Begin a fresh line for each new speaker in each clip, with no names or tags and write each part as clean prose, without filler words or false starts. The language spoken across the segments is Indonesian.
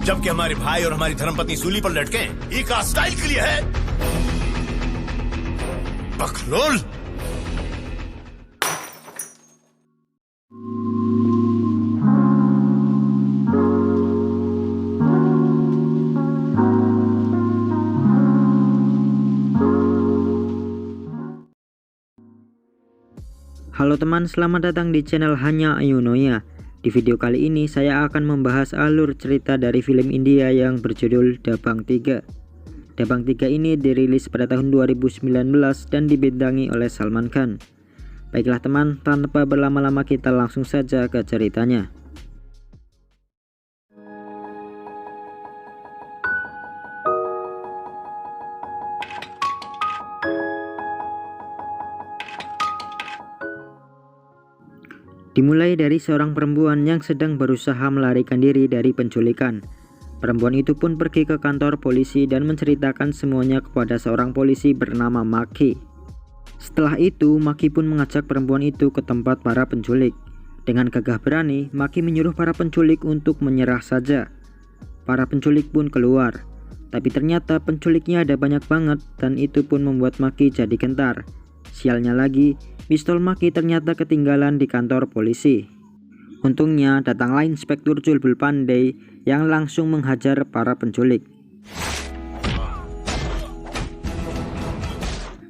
जबकि हमारे भाई और हमारी धर्मपत्नी सूली पर लटके हैं। ये का स्टाइल के लिए है बकलोल।
Halo teman, selamat datang di channel Hanya Ayunoya. Di video kali ini saya akan membahas alur cerita dari film India yang berjudul Dabang 3. Dabang 3 ini dirilis pada tahun 2019 dan dibintangi oleh Salman Khan. Baiklah teman, tanpa berlama-lama kita langsung saja ke ceritanya. Dimulai dari seorang perempuan yang sedang berusaha melarikan diri dari penculikan. Perempuan itu pun pergi ke kantor polisi dan menceritakan semuanya kepada seorang polisi bernama Maki. Setelah itu, Maki pun mengajak perempuan itu ke tempat para penculik. Dengan gagah berani, Maki menyuruh para penculik untuk menyerah saja. Para penculik pun keluar. Tapi ternyata penculiknya ada banyak banget dan itu pun membuat Maki jadi gentar. Sialnya lagi, pistol Maki ternyata ketinggalan di kantor polisi. Untungnya datanglah Inspektur Chulbul Pandey yang langsung menghajar para penculik.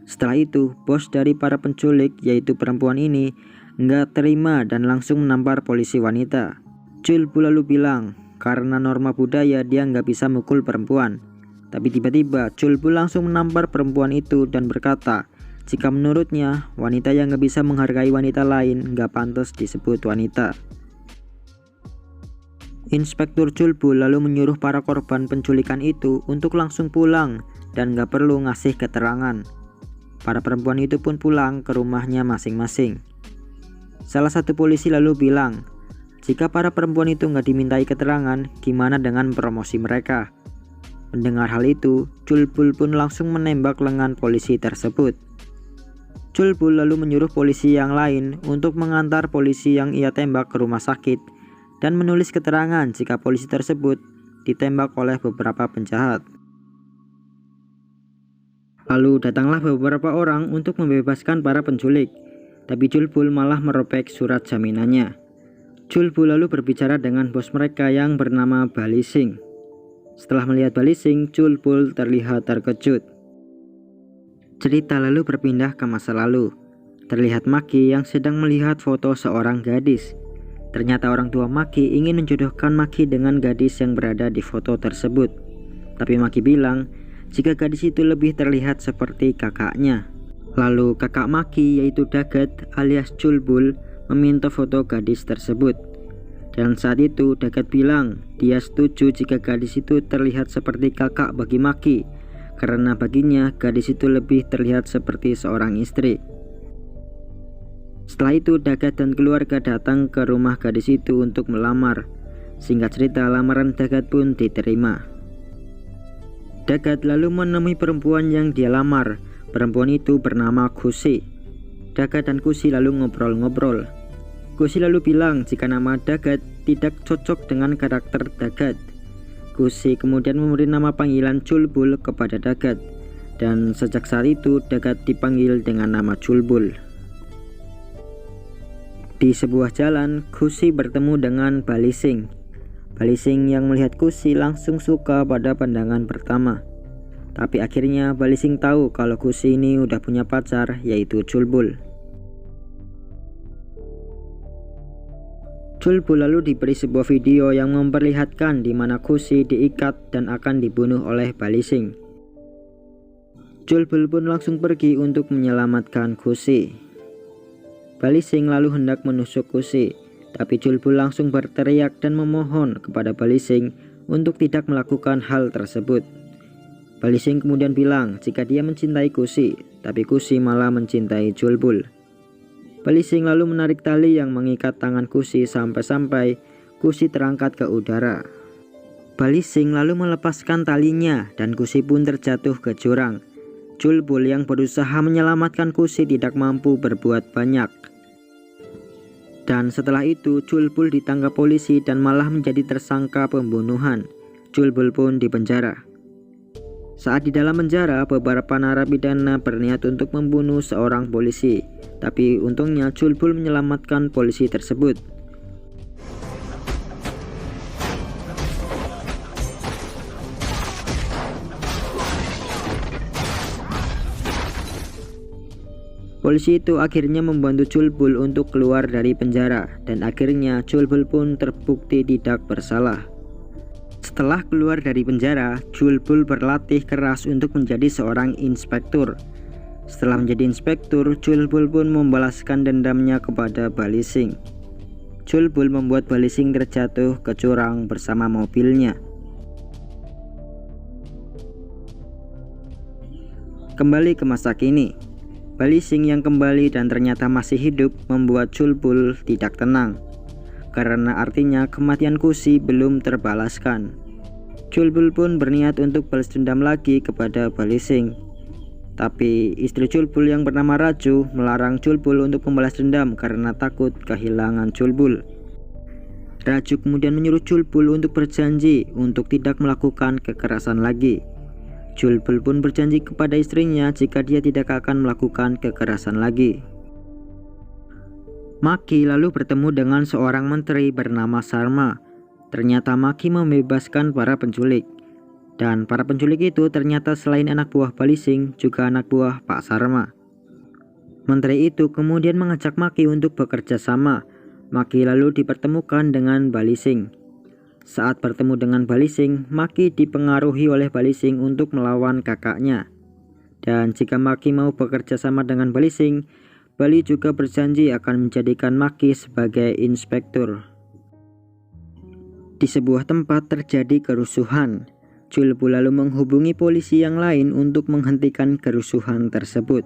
Setelah itu, bos dari para penculik yaitu perempuan ini nggak terima dan langsung menampar polisi wanita. Chulbul lalu bilang karena norma budaya dia nggak bisa mukul perempuan. Tapi tiba-tiba Chulbul langsung menampar perempuan itu dan berkata, jika menurutnya, wanita yang gak bisa menghargai wanita lain gak pantas disebut wanita. Inspektur Chulbul lalu menyuruh para korban penculikan itu untuk langsung pulang dan gak perlu ngasih keterangan. Para perempuan itu pun pulang ke rumahnya masing-masing. Salah satu polisi lalu bilang, jika para perempuan itu gak dimintai keterangan, gimana dengan promosi mereka? Mendengar hal itu, Chulbul pun langsung menembak lengan polisi tersebut. Chulbul lalu menyuruh polisi yang lain untuk mengantar polisi yang ia tembak ke rumah sakit dan menulis keterangan jika polisi tersebut ditembak oleh beberapa penjahat. Lalu datanglah beberapa orang untuk membebaskan para penculik, tapi Chulbul malah merobek surat jaminannya. Chulbul lalu berbicara dengan bos mereka yang bernama Bali Singh. Setelah melihat Bali Singh, Chulbul terlihat terkejut. Cerita lalu berpindah ke masa lalu. Terlihat Maki yang sedang melihat foto seorang gadis. Ternyata orang tua Maki ingin menjodohkan Maki dengan gadis yang berada di foto tersebut. Tapi Maki bilang jika gadis itu lebih terlihat seperti kakaknya. Lalu kakak Maki yaitu Dagat alias Chulbul meminta foto gadis tersebut. Dan saat itu Dagat bilang dia setuju jika gadis itu terlihat seperti kakak bagi Maki. Karena baginya gadis itu lebih terlihat seperti seorang istri. Setelah itu Dagat dan keluarga datang ke rumah gadis itu untuk melamar. Singkat cerita, lamaran Dagat pun diterima. Dagat lalu menemui perempuan yang dia lamar. Perempuan itu bernama Khushi. Dagat dan Khushi lalu ngobrol-ngobrol. Khushi lalu bilang jika nama Dagat tidak cocok dengan karakter Dagat. Khushi kemudian memberi nama panggilan Chulbul kepada Dagat, dan sejak saat itu Dagat dipanggil dengan nama Chulbul. Di sebuah jalan, Khushi bertemu dengan Bali Singh. Bali Singh yang melihat Khushi langsung suka pada pandangan pertama. Tapi akhirnya Bali Singh tahu kalau Khushi ini udah punya pacar yaitu Chulbul. Chulbul lalu diberi sebuah video yang memperlihatkan di mana Khushi diikat dan akan dibunuh oleh Bali Singh. Chulbul pun langsung pergi untuk menyelamatkan Khushi. Bali Singh lalu hendak menusuk Khushi, tapi Chulbul langsung berteriak dan memohon kepada Bali Singh untuk tidak melakukan hal tersebut. Bali Singh kemudian bilang jika dia mencintai Khushi, tapi Khushi malah mencintai Chulbul. Bali Singh lalu menarik tali yang mengikat tangan Khushi sampai-sampai Khushi terangkat ke udara. Bali Singh lalu melepaskan talinya dan Khushi pun terjatuh ke jurang. Chulbul yang berusaha menyelamatkan Khushi tidak mampu berbuat banyak. Dan setelah itu Chulbul ditangkap polisi dan malah menjadi tersangka pembunuhan. Chulbul pun dipenjara. Saat di dalam penjara, beberapa narapidana berniat untuk membunuh seorang polisi, tapi untungnya Chulbul menyelamatkan polisi tersebut. Polisi itu akhirnya membantu Chulbul untuk keluar dari penjara, dan akhirnya Chulbul pun terbukti tidak bersalah. Setelah keluar dari penjara, Chulbul berlatih keras untuk menjadi seorang inspektur. Setelah menjadi inspektur, Chulbul pun membalaskan dendamnya kepada Bali Singh. Chulbul membuat Bali Singh terjatuh ke jurang bersama mobilnya. Kembali ke masa kini, Bali Singh yang kembali dan ternyata masih hidup membuat Chulbul tidak tenang, karena artinya kematian Kusi belum terbalaskan. Chulbul pun berniat untuk balas dendam lagi kepada Bali Singh. Tapi istri Chulbul yang bernama Raju melarang Chulbul untuk membalas dendam karena takut kehilangan Chulbul. Raju kemudian menyuruh Chulbul untuk berjanji untuk tidak melakukan kekerasan lagi. Chulbul pun berjanji kepada istrinya jika dia tidak akan melakukan kekerasan lagi. Maki lalu bertemu dengan seorang menteri bernama Sarma. Ternyata Maki membebaskan para penculik. Dan para penculik itu ternyata selain anak buah Bali Singh juga anak buah Pak Sarma. Menteri itu kemudian mengajak Maki untuk bekerja sama. Maki lalu dipertemukan dengan Bali Singh. Saat bertemu dengan Bali Singh, Maki dipengaruhi oleh Bali Singh untuk melawan kakaknya. Dan jika Maki mau bekerja sama dengan Bali Singh, Bali juga berjanji akan menjadikan Maki sebagai inspektur. Di sebuah tempat terjadi kerusuhan. Chulbul lalu menghubungi polisi yang lain untuk menghentikan kerusuhan tersebut.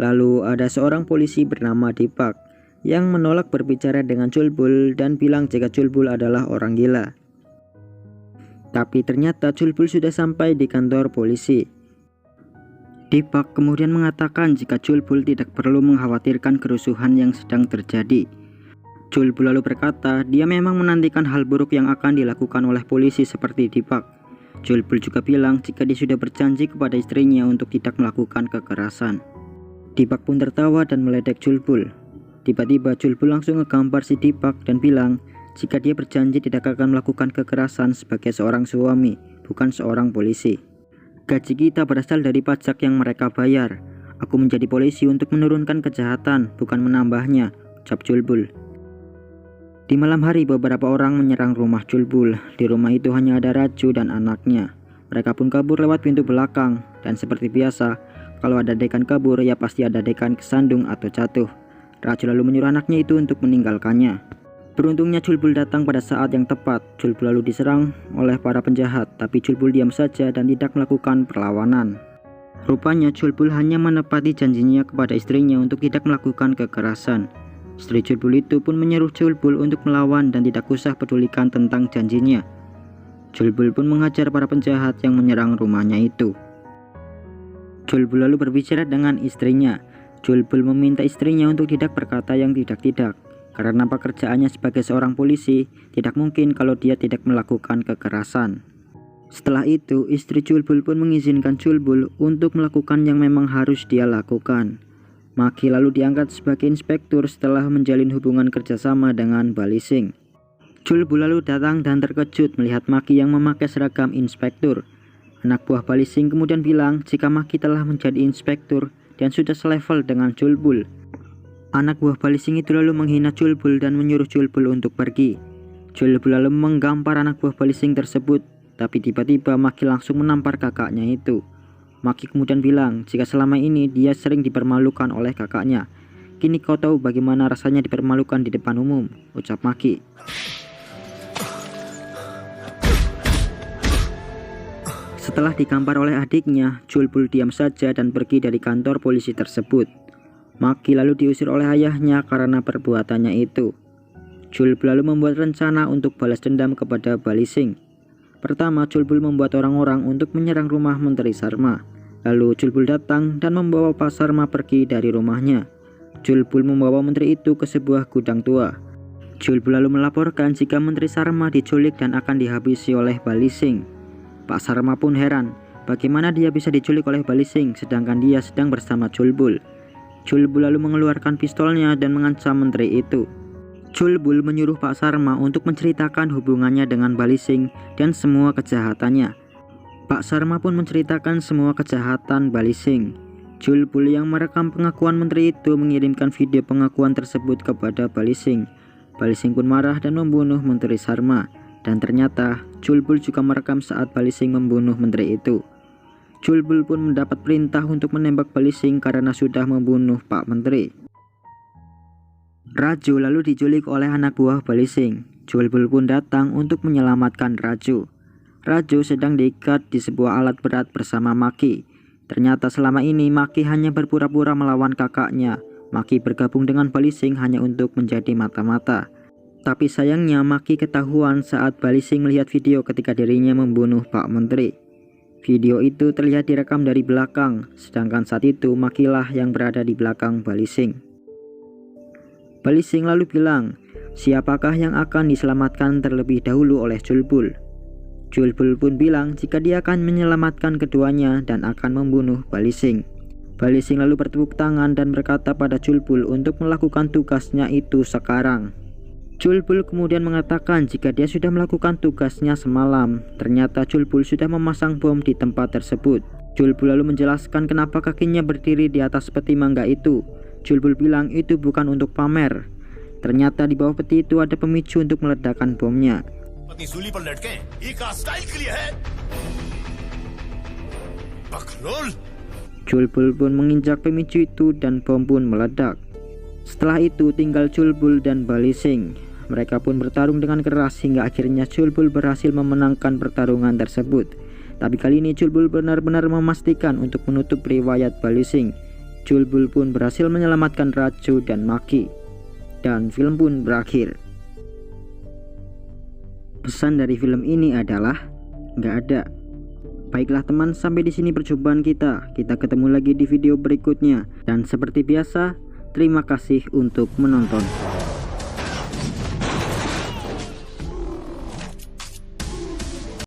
Lalu ada seorang polisi bernama Deepak yang menolak berbicara dengan Chulbul dan bilang jika Chulbul adalah orang gila. Tapi ternyata Chulbul sudah sampai di kantor polisi. Deepak kemudian mengatakan jika Chulbul tidak perlu mengkhawatirkan kerusuhan yang sedang terjadi. Chulbul lalu berkata dia memang menantikan hal buruk yang akan dilakukan oleh polisi seperti Deepak. Chulbul juga bilang jika dia sudah berjanji kepada istrinya untuk tidak melakukan kekerasan. Deepak pun tertawa dan meledek Chulbul. Tiba-tiba Chulbul langsung ngegampar si Deepak dan bilang jika dia berjanji tidak akan melakukan kekerasan sebagai seorang suami, bukan seorang polisi. Gaji kita berasal dari pajak yang mereka bayar. Aku menjadi polisi untuk menurunkan kejahatan, bukan menambahnya, ucap Chulbul. Di malam hari beberapa orang menyerang rumah Chulbul. Di rumah itu hanya ada Raju dan anaknya. Mereka pun kabur lewat pintu belakang. Dan seperti biasa, kalau ada dekan kabur ya pasti ada dekan kesandung atau jatuh. Raju lalu menyuruh anaknya itu untuk meninggalkannya. Beruntungnya Chulbul datang pada saat yang tepat. Chulbul lalu diserang oleh para penjahat, tapi Chulbul diam saja dan tidak melakukan perlawanan. Rupanya Chulbul hanya menepati janjinya kepada istrinya untuk tidak melakukan kekerasan. Istri Chulbul itu pun menyuruh Chulbul untuk melawan dan tidak usah pedulikan tentang janjinya. Chulbul pun mengajar para penjahat yang menyerang rumahnya itu. Chulbul lalu berbicara dengan istrinya. Chulbul meminta istrinya untuk tidak berkata yang tidak-tidak, karena pekerjaannya sebagai seorang polisi tidak mungkin kalau dia tidak melakukan kekerasan. Setelah itu, istri Chulbul pun mengizinkan Chulbul untuk melakukan yang memang harus dia lakukan. Maki lalu diangkat sebagai inspektur setelah menjalin hubungan kerjasama dengan Bali Singh. Chulbul lalu datang dan terkejut melihat Maki yang memakai seragam inspektur. Anak buah Bali Singh kemudian bilang jika Maki telah menjadi inspektur dan sudah selevel dengan Chulbul. Anak buah Bali Singh itu lalu menghina Chulbul dan menyuruh Chulbul untuk pergi. Chulbul lalu menggampar anak buah Bali Singh tersebut, tapi tiba-tiba Maki langsung menampar kakaknya itu. Maki kemudian bilang jika selama ini dia sering dipermalukan oleh kakaknya. Kini kau tahu bagaimana rasanya dipermalukan di depan umum, ucap Maki. Setelah digampar oleh adiknya, Chulbul diam saja dan pergi dari kantor polisi tersebut. Maki lalu diusir oleh ayahnya karena perbuatannya itu. Chulbul lalu membuat rencana untuk balas dendam kepada Bali Singh. Pertama, Chulbul membuat orang-orang untuk menyerang rumah Menteri Sarma. Lalu Chulbul datang dan membawa Pak Sarma pergi dari rumahnya. Chulbul membawa menteri itu ke sebuah gudang tua. Julbul lalu melaporkan jika Menteri Sarma diculik dan akan dihabisi oleh Balising. Pak Sarma pun heran, bagaimana dia bisa diculik oleh Balising sedangkan dia sedang bersama Julbul. Julbul lalu mengeluarkan pistolnya dan mengancam menteri itu. Julbul menyuruh Pak Sarma untuk menceritakan hubungannya dengan Balising dan semua kejahatannya. Pak Sarma pun menceritakan semua kejahatan Balising. Julbul yang merekam pengakuan menteri itu mengirimkan video pengakuan tersebut kepada Balising. Balising pun marah dan membunuh Menteri Sarma, dan ternyata Julbul juga merekam saat Balising membunuh menteri itu. Julbul pun mendapat perintah untuk menembak Balising karena sudah membunuh Pak Menteri. Raju lalu diculik oleh anak buah Balising. Julbul pun datang untuk menyelamatkan Raju. Raju sedang diikat di sebuah alat berat bersama Maki. Ternyata selama ini Maki hanya berpura-pura melawan kakaknya. Maki bergabung dengan Balising hanya untuk menjadi mata-mata. Tapi sayangnya Maki ketahuan saat Balising melihat video ketika dirinya membunuh Pak Menteri. Video itu terlihat direkam dari belakang, sedangkan saat itu Makilah yang berada di belakang Balising. Balising lalu bilang, siapakah yang akan diselamatkan terlebih dahulu oleh Julbul? Julbul pun bilang jika dia akan menyelamatkan keduanya dan akan membunuh Balising. Balising lalu bertepuk tangan dan berkata pada Julbul untuk melakukan tugasnya itu sekarang. Julbul kemudian mengatakan jika dia sudah melakukan tugasnya semalam. Ternyata Julbul sudah memasang bom di tempat tersebut. Julbul lalu menjelaskan kenapa kakinya berdiri di atas peti mangga itu. Julbul bilang itu bukan untuk pamer. Ternyata di bawah peti itu ada pemicu untuk meledakkan bomnya.
पत्नी सूली पर लटके ये का स्टाइल के लिए है बकलोल।
Julbul pun menginjak pemicu itu dan bom pun meledak. Setelah itu tinggal Julbul dan Balising. Mereka pun bertarung dengan keras hingga akhirnya Julbul berhasil memenangkan pertarungan tersebut. Tapi kali ini Julbul benar-benar memastikan untuk menutup riwayat Balising. Julbul pun berhasil menyelamatkan Raju dan Maki. Dan film pun berakhir. Pesan dari film ini adalah nggak ada. Baiklah teman, sampai di sini perjumpaan kita. Kita ketemu lagi di video berikutnya. Dan seperti biasa, terima kasih untuk menonton.